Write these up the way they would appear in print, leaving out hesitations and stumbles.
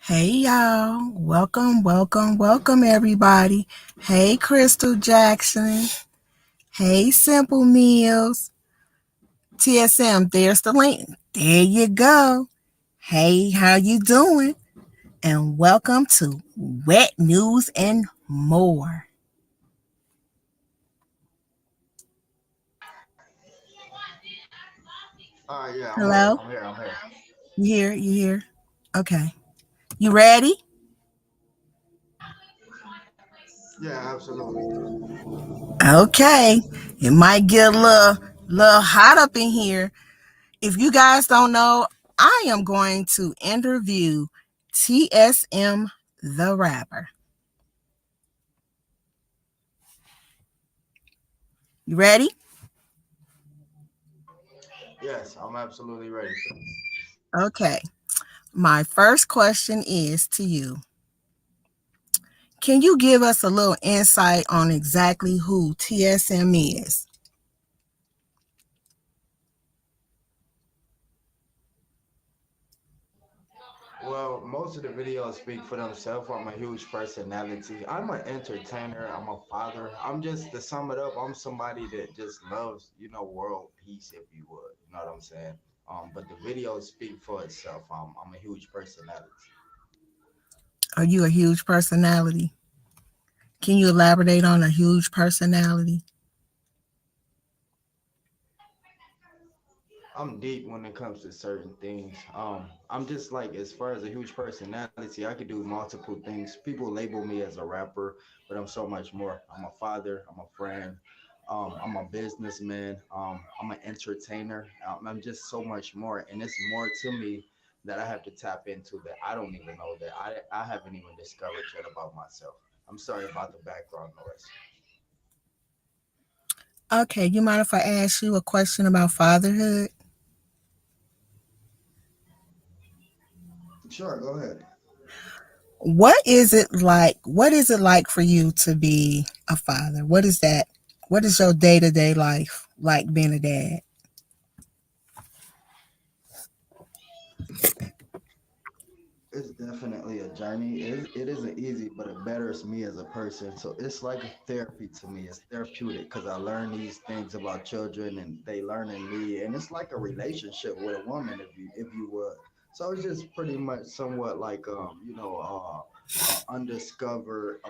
Hey y'all, welcome everybody. Hey Crystal Jackson. Hey Simple Meals. TSM, there's the link. There you go. Hey, how you doing? And welcome to Wet News and More. Yeah, I'm here. Hello? I'm here. I'm here. You here? Okay. You ready? Yeah, absolutely. Okay. It might get a little hot up in here. If you guys don't know, I am going to interview TSM the rapper. You ready? Yes, I'm absolutely ready for this. Okay. My first question is to you. Can you give us a little insight on exactly who TSM is? Well, most of the videos speak for themselves. I'm a huge personality. I'm an entertainer. I'm a father. I'm just to sum it up. I'm somebody that just loves, world peace, if you would. You know what I'm saying? But the videos speak for itself. I'm a huge personality. Are you a huge personality? Can you elaborate on a huge personality? I'm deep when it comes to certain things. I'm just like, as far as a huge personality, I could do multiple things. People label me as a rapper, but I'm so much more. I'm a father, I'm a friend, I'm a businessman, I'm an entertainer. I'm just so much more, and it's more to me that I have to tap into that I don't even know that I haven't even discovered yet about myself. I'm sorry about the background noise. Okay, you mind if I ask you a question about fatherhood? Sure, go ahead. What is it like for you to be a father? What is that? What is your day-to-day life like being a dad? It's definitely a journey. It isn't easy, but it betters me as a person. So it's like a therapy to me. It's therapeutic because I learn these things about children and they learn in me. And it's like a relationship with a woman, if you would. So it's just pretty much somewhat like undiscovered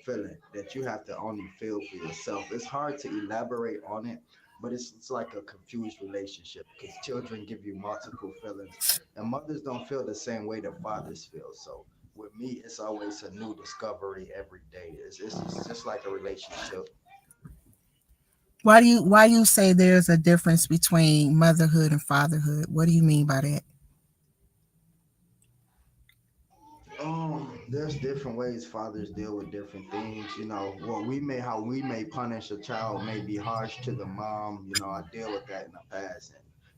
feeling that you have to only feel for yourself. It's hard to elaborate on it, but it's like a confused relationship because children give you multiple feelings and mothers don't feel the same way that fathers feel. So with me, it's always a new discovery every day. It's just like a relationship. Why do you say there's a difference between motherhood and fatherhood? What do you mean by that? There's different ways fathers deal with different things. How we may punish a child may be harsh to the mom. I deal with that in the past,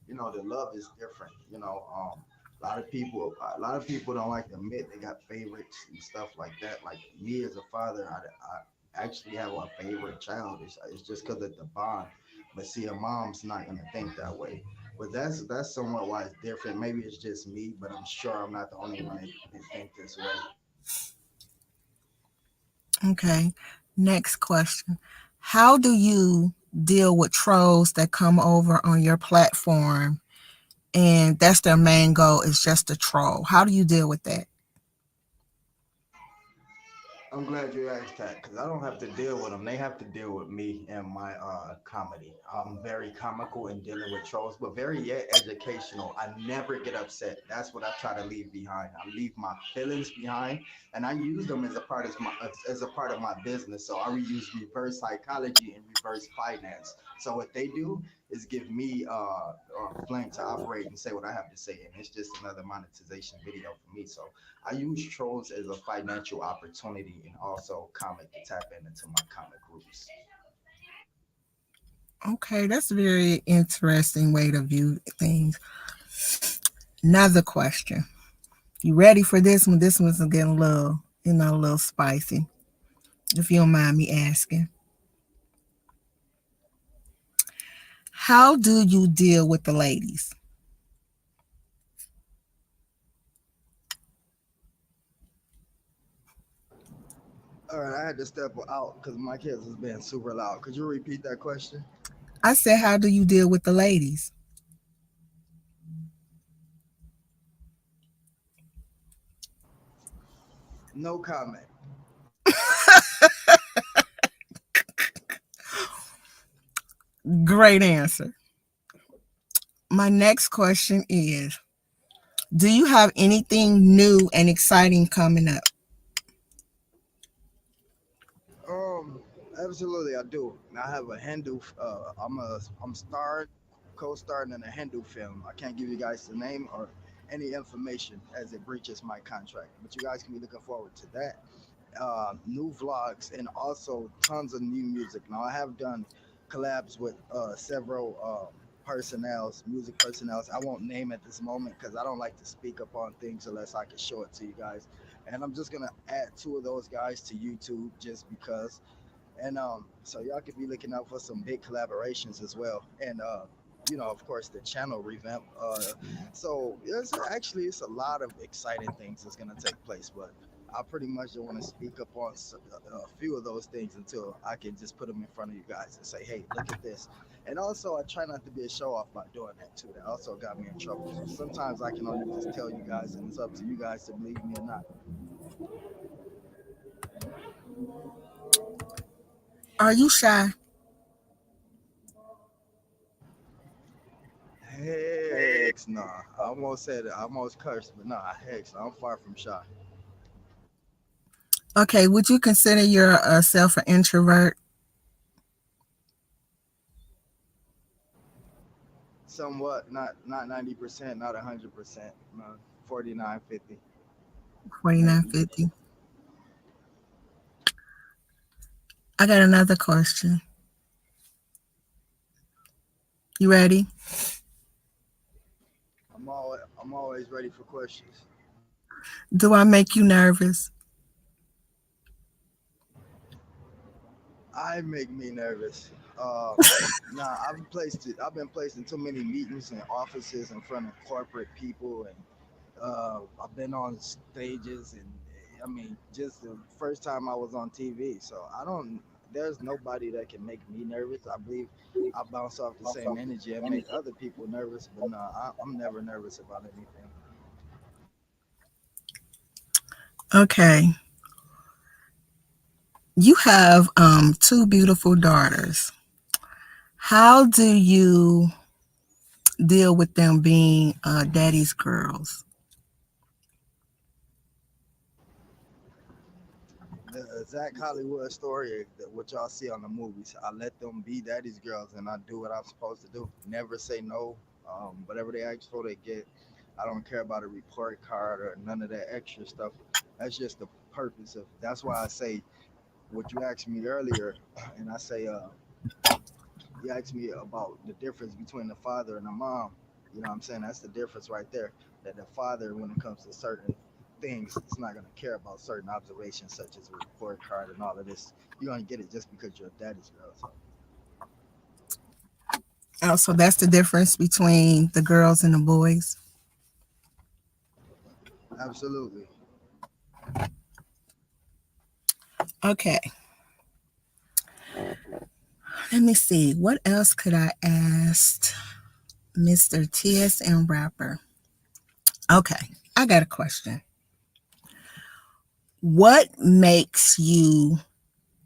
and the love is different. A lot of people don't like to admit they got favorites and stuff like that. Like me as a father, I actually have a favorite child. It's just because of the bond. But see, a mom's not gonna think that way. But that's somewhat why it's different. Maybe it's just me, but I'm sure I'm not the only one that think this way. Okay. Next question. How do you deal with trolls that come over on your platform and that's their main goal is just a troll? How do you deal with that? I'm glad you asked that because I don't have to deal with them. They have to deal with me and my comedy. I'm very comical in dealing with trolls, but very yet educational. I never get upset. That's what I try to leave behind. I leave my feelings behind, and I use them as a part of my business. So I use reverse psychology and reverse finance. So what they do is give me flame to operate and say what I have to say, and it's just another monetization video for me. So I use trolls as a financial opportunity and also comic to tap into my comic groups. Okay, that's a very interesting way to view things. Another question. You ready for this one? This one's getting a little spicy, if you don't mind me asking. How do you deal with the ladies? All right, I had to step out because my kids was being super loud. Could you repeat that question? I said, how do you deal with the ladies? No comment. Great answer. My next question is, do you have anything new and exciting coming up? Um, Absolutely, I do. I have a Hindu. I'm starring, co-starring in a Hindu film. I can't give you guys the name or any information as it breaches my contract, but you guys can be looking forward to that. New vlogs and also tons of new music. Now I have done collabs with several personnels, music personnels. I won't name at this moment because I don't like to speak upon things unless I can show it to you guys. And I'm just gonna add two of those guys to YouTube just because. And so y'all could be looking out for some big collaborations as well. And of course, the channel revamp. So it's a lot of exciting things that's gonna take place, but I pretty much don't want to speak up on a few of those things until I can just put them in front of you guys and say, hey, look at this. And also, I try not to be a show off by doing that too. That also got me in trouble. So sometimes I can only just tell you guys, and it's up to you guys to believe me or not. Are you shy? Heck, nah. I almost said it. I almost cursed, but nah, heck, no, I'm far from shy. Okay, would you consider yourself an introvert? Somewhat, not 90%, not 100%. 49, 50, 49, maybe. 50. I got another question. You ready? I'm always ready for questions. Do I make you nervous? I make me nervous. Nah, I've been placed in too many meetings and offices in front of corporate people, and I've been on stages, and I mean, just the first time I was on TV. So I don't. There's nobody that can make me nervous. I believe I bounce off the same energy and make other people nervous, but no, I'm never nervous about anything. Okay. You have two beautiful daughters. How do you deal with them being daddy's girls? The exact Hollywood story that what y'all see on the movies. I let them be daddy's girls, and I do what I'm supposed to do. Never say no. Whatever they ask for, they get. I don't care about a report card or none of that extra stuff. That's just the purpose of. That's why I say what you asked me earlier, and I say you asked me about the difference between the father and the mom. You know what I'm saying? That's the difference right there. That the father, when it comes to certain things, is not going to care about certain observations, such as a report card and all of this. You're going to get it just because you're a daddy's girl. So, Oh, so that's the difference between the girls and the boys. absolutely. Okay. Let me see. What else could I ask Mr. TS and Rapper? Okay. I got a question. What makes you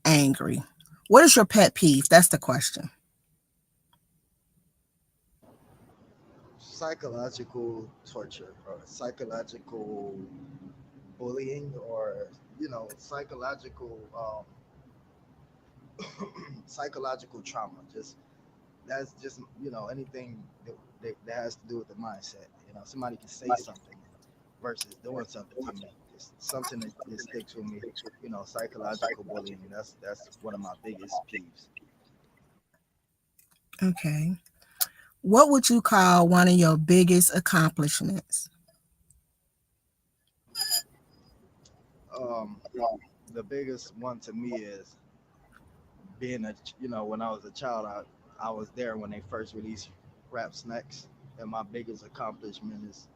angry? What is your pet peeve? That's the question. Psychological torture or psychological bullying or, psychological psychological trauma. Just that's just anything that has to do with the mindset. Somebody can say something versus doing something to me. It's something that sticks with me. Psychological bullying. That's one of my biggest peeves. Okay. What would you call one of your biggest accomplishments? Um, the biggest one to me is being when I was a child, I was there when they first released Rap Snacks, and my biggest accomplishment is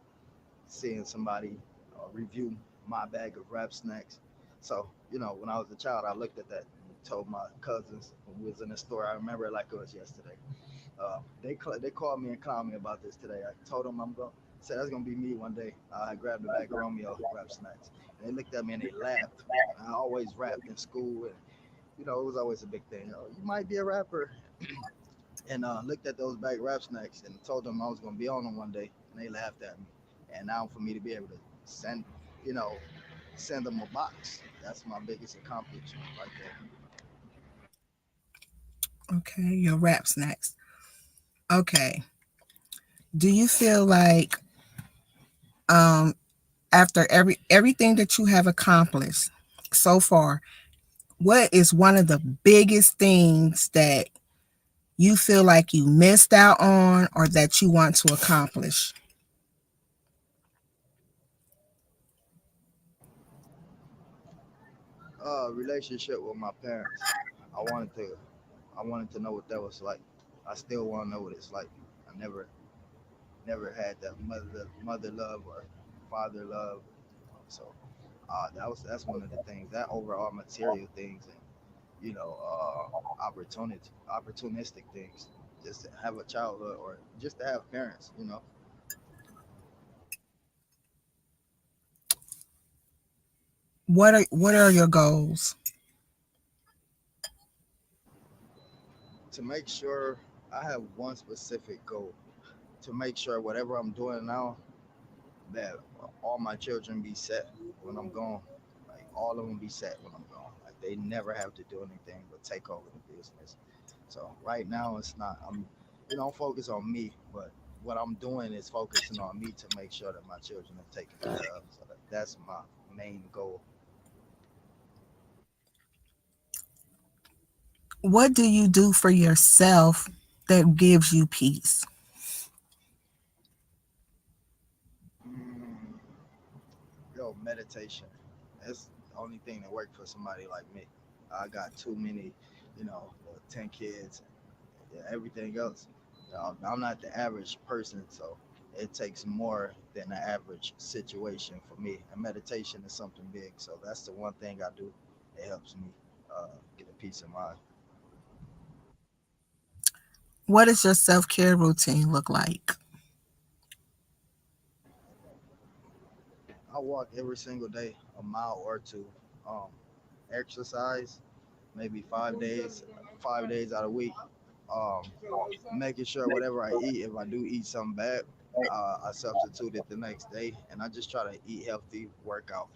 seeing somebody review my bag of Rap Snacks. So, when I was a child, I looked at that and told my cousins when we was in the store. I remember it like it was yesterday. They called me and clowned me about this today. I told them I'm going. Said that's gonna be me one day. I grabbed a bag of Romeo rap snacks, and they looked at me and they laughed. I always rapped in school, and it was always a big thing. Oh, you might be a rapper, and looked at those bag of rap snacks and told them I was gonna be on them one day, and they laughed at me. And now for me to be able to send, you know, send them a box, that's my biggest accomplishment right there. Okay, your rap snacks. Okay. Do you feel like um after everything that you have accomplished so far, what is one of the biggest things that you feel like you missed out on or that you want to accomplish? Relationship with my parents. I wanted to, I wanted to know what that was like. I still want to know what it's like. I never had that mother love or father love. So that's one of the things. That overall material things and opportunistic things. Just to have a childhood or just to have parents. What are your goals? To make sure I have one specific goal to make sure whatever I'm doing now that all my children be set when I'm gone. Like all of them be set when I'm gone. Like they never have to do anything but take over the business. So right now it's not. I'm focused on me, but what I'm doing is focusing on me to make sure that my children are taken care of. So that's my main goal. What do you do for yourself that gives you peace? Mm, meditation. That's the only thing that worked for somebody like me. I got too many, 10 kids, and everything else. I'm not the average person, so it takes more than the average situation for me. And meditation is something big, so that's the one thing I do. It helps me get a peace of mind. What does your self-care routine look like? I walk every single day, a mile or two. Um, Exercise maybe 5 days out of the week. Um, Making sure whatever I eat, if I do eat something bad, I substitute it the next day, and I just try to eat healthy, work out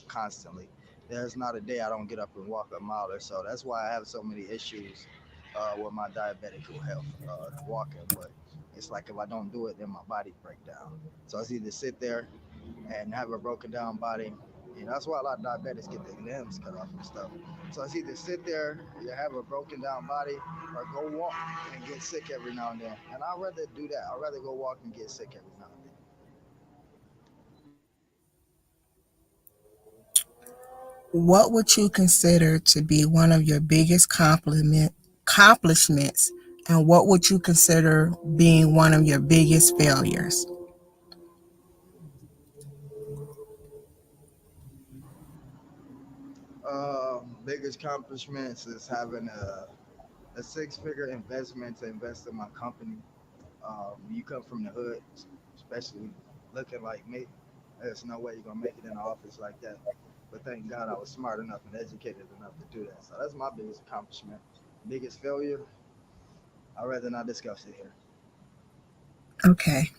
constantly. There's not a day I don't get up and walk a mile or so. That's why I have so many issues with my diabetic health, walking. But it's like if I don't do it, then my body break down. So it's either sit there and have a broken down body. That's why a lot of diabetics get their limbs cut off and stuff. So it's either sit there, you have a broken down body, or go walk and get sick every now and then. And I'd rather do that. I'd rather go walk and get sick every now and then. What would you consider to be one of your biggest accomplishments, and what would you consider being one of your biggest failures? Biggest accomplishments is having a six-figure investment to invest in my company. You come from the hood, especially looking like me. There's no way you're gonna make it in the office like that. But thank God I was smart enough and educated enough to do that. So that's my biggest accomplishment. Biggest failure, I'd rather not discuss it here. Okay,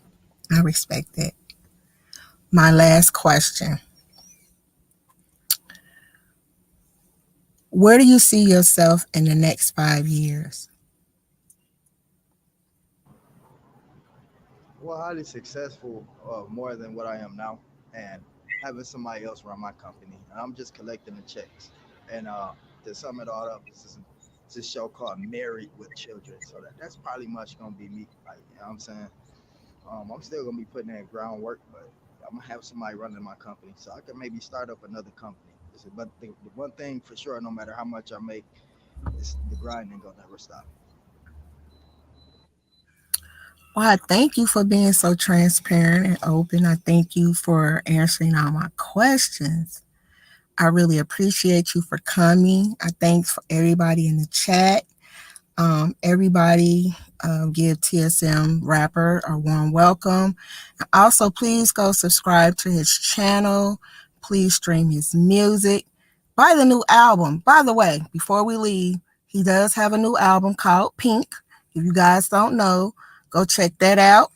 I respect it. My last question. Where do you see yourself in the next 5 years? Well, highly successful, more than what I am now, and having somebody else run my company, and I'm just collecting the checks. And to sum it all up, this show called Married with Children. So that's probably much gonna be me. Like, you know what I'm saying? I'm still gonna be putting in groundwork, but I'm gonna have somebody running my company, so I can maybe start up another company. But the one thing for sure, no matter how much I make, is the grinding gonna never stop. Well, I thank you for being so transparent and open. I thank you for answering all my questions. I really appreciate you for coming. I thanks for everybody in the chat. Everybody give TSM Rapper a warm welcome. Also, please go subscribe to his channel. Please stream his music. Buy the new album. By the way, before we leave, he does have a new album called Pink. If you guys don't know, go check that out.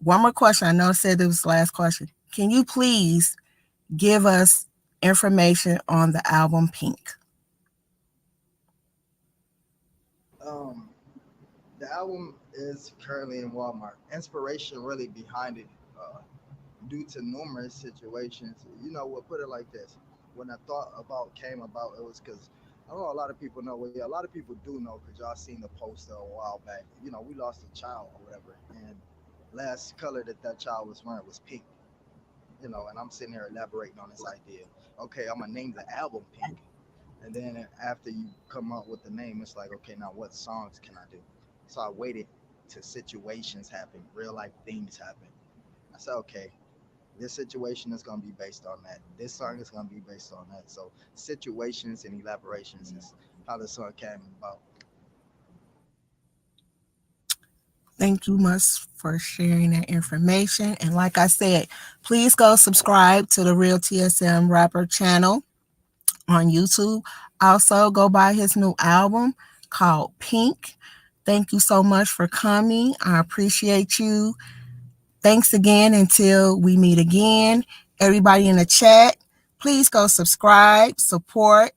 One more question. I know I said it was the last question. Can you please give us information on the album Pink? Um, the album is currently in Walmart. Inspiration really behind it, due to numerous situations. You know, we'll put it like this: when I thought about came about, it was because I don't know a lot of people know. Well, yeah, a lot of people do know because y'all seen the poster a while back. You know, we lost a child or whatever, and last color that that child was wearing was pink. You know, and I'm sitting there elaborating on this idea. Okay, I'm gonna name the album Pink, and then after you come up with the name, it's like, okay, now what songs can I do? So I waited till situations happen, real life things happen. I said, okay, this situation is gonna be based on that. This song is gonna be based on that. So situations and elaborations is how the song came about. Thank you much for sharing that information. And like I said, please go subscribe to the Real TSM Rapper channel on YouTube. Also, go buy his new album called Pink. Thank you so much for coming. I appreciate you. Thanks again until we meet again. Everybody in the chat, please go subscribe, support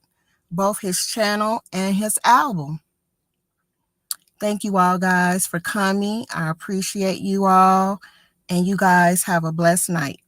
both his channel and his album. Thank you all guys for coming. I appreciate you all. And you guys have a blessed night.